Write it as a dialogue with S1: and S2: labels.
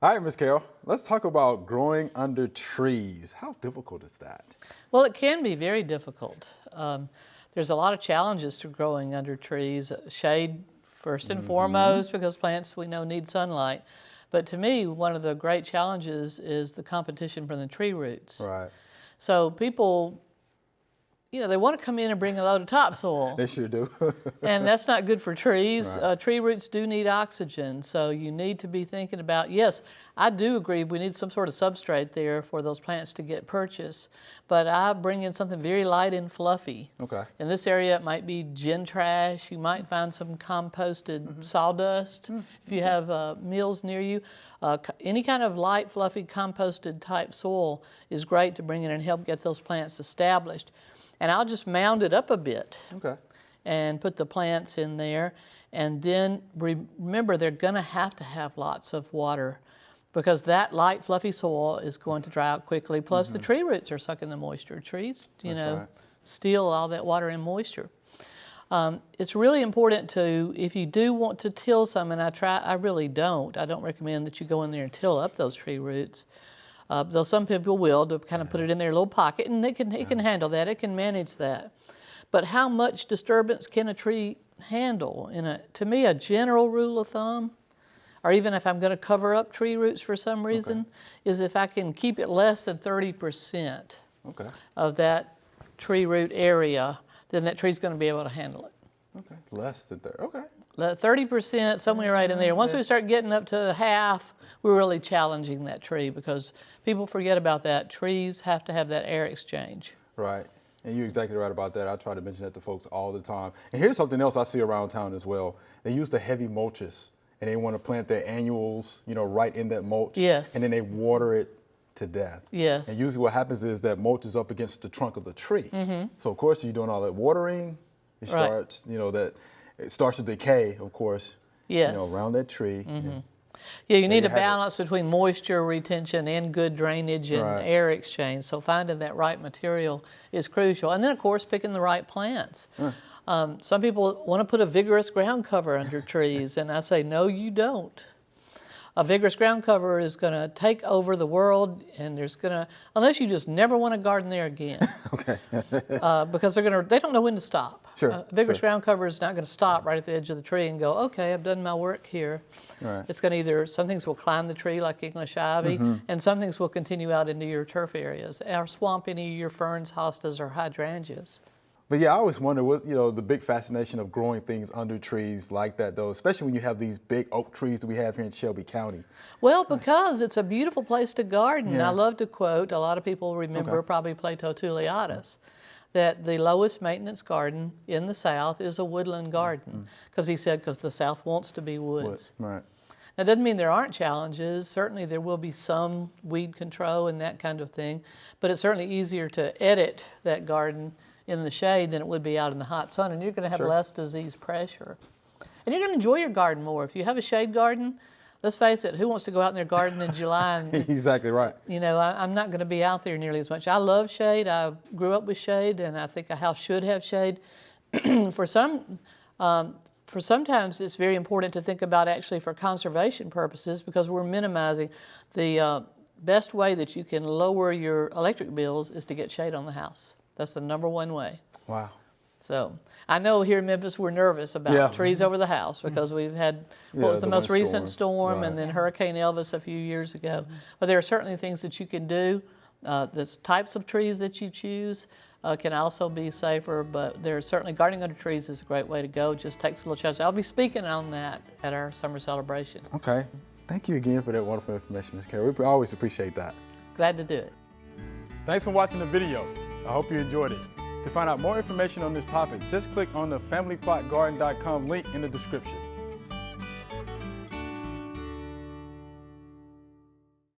S1: All right, Ms. Carol, let's talk about growing under trees. How difficult is that?
S2: Well, it can be very difficult. There's a lot of challenges to growing under trees. Shade, first and foremost, because plants we know need sunlight. But to me, one of the great challenges is the competition from the tree roots.
S1: Right.
S2: So people, they want to come in and bring a load of topsoil.
S1: They sure do.
S2: And that's not good for trees.
S1: Right.
S2: Tree roots do need oxygen, so you need to be thinking about, yes, I do agree we need some sort of substrate there for those plants to get purchased, but I bring in something very light and fluffy.
S1: Okay.
S2: In this area, it might be gin trash. You might find some composted sawdust if you have mills near you. Any kind of light, fluffy, composted type soil is great to bring in and help get those plants established. And I'll just mound it up a bit.
S1: Okay.
S2: And put the plants in there. And then remember, they're going to have lots of water because that light, fluffy soil is going to dry out quickly. Plus, the tree roots are sucking the moisture. Trees,
S1: right.
S2: steal all that water and moisture. It's really important to, if you do want to till some, and I really don't. I don't recommend that you go in there and till up those tree roots. Though some people will, to kind of put it in their little pocket, and it can handle that. It can manage that. But how much disturbance can a tree handle? To me, a general rule of thumb, or even if I'm going to cover up tree roots for some reason, is if I can keep it less than 30% of that tree root area, then that tree's going to be able to handle it.
S1: Okay, less than 30. Okay.
S2: 30%, somewhere right in there. Once we start getting up to half, we're really challenging that tree because people forget about that. Trees have to have that air exchange.
S1: Right. And you're exactly right about that. I try to mention that to folks all the time. And here's something else I see around town as well. They use the heavy mulches, and they want to plant their annuals, right in that mulch.
S2: Yes.
S1: And then they water it to death.
S2: Yes.
S1: And usually what happens is that mulch is up against the trunk of the tree. So of course you're doing all that watering. It starts, it starts to decay, of course.
S2: Yes.
S1: Around that tree.
S2: Yeah, you need a balance between moisture retention and good drainage and air exchange. So finding that right material is crucial. And then, of course, picking the right plants. Some people want to put a vigorous ground cover under trees, and I say, no, you don't. A vigorous ground cover is going to take over the world, and unless you just never want to garden there again. Because they don't know when to stop.
S1: Sure.
S2: A vigorous ground cover is not going to stop right at the edge of the tree and go, okay, I've done my work here.
S1: Right.
S2: It's going to some things will climb the tree like English ivy, and some things will continue out into your turf areas, or swamp any of your ferns, hostas, or hydrangeas.
S1: But yeah, I always wonder what, the big fascination of growing things under trees like that, though, especially when you have these big oak trees that we have here in Shelby County.
S2: Well, because it's a beautiful place to garden. I love to quote, a lot of people remember probably Plato Tuleatus, that the lowest maintenance garden in the South is a woodland garden. Because he said, because the South wants to be woods.
S1: Right.
S2: That doesn't mean there aren't challenges. Certainly there will be some weed control and that kind of thing, but it's certainly easier to edit that garden in the shade than it would be out in the hot sun, and you're going to have less disease pressure. And you're going to enjoy your garden more. If you have a shade garden, let's face it, who wants to go out in their garden in July? And,
S1: exactly right.
S2: I'm not going to be out there nearly as much. I love shade. I grew up with shade, and I think a house should have shade. For sometimes it's very important to think about actually for conservation purposes because we're minimizing the best way that you can lower your electric bills is to get shade on the house. That's the #1 way.
S1: Wow.
S2: So I know here in Memphis we're nervous about trees over the house because we've had what was the most recent storm and then Hurricane Elvis a few years ago. But there are certainly things that you can do. The types of trees that you choose can also be safer, but there's certainly gardening under trees is a great way to go. It just takes a little chance. I'll be speaking on that at our summer celebration.
S1: Okay. Thank you again for that wonderful information, Ms. Carey. We always appreciate that.
S2: Glad to do it.
S1: Thanks for watching the video. I hope you enjoyed it. To find out more information on this topic, just click on the familyplotgarden.com link in the description.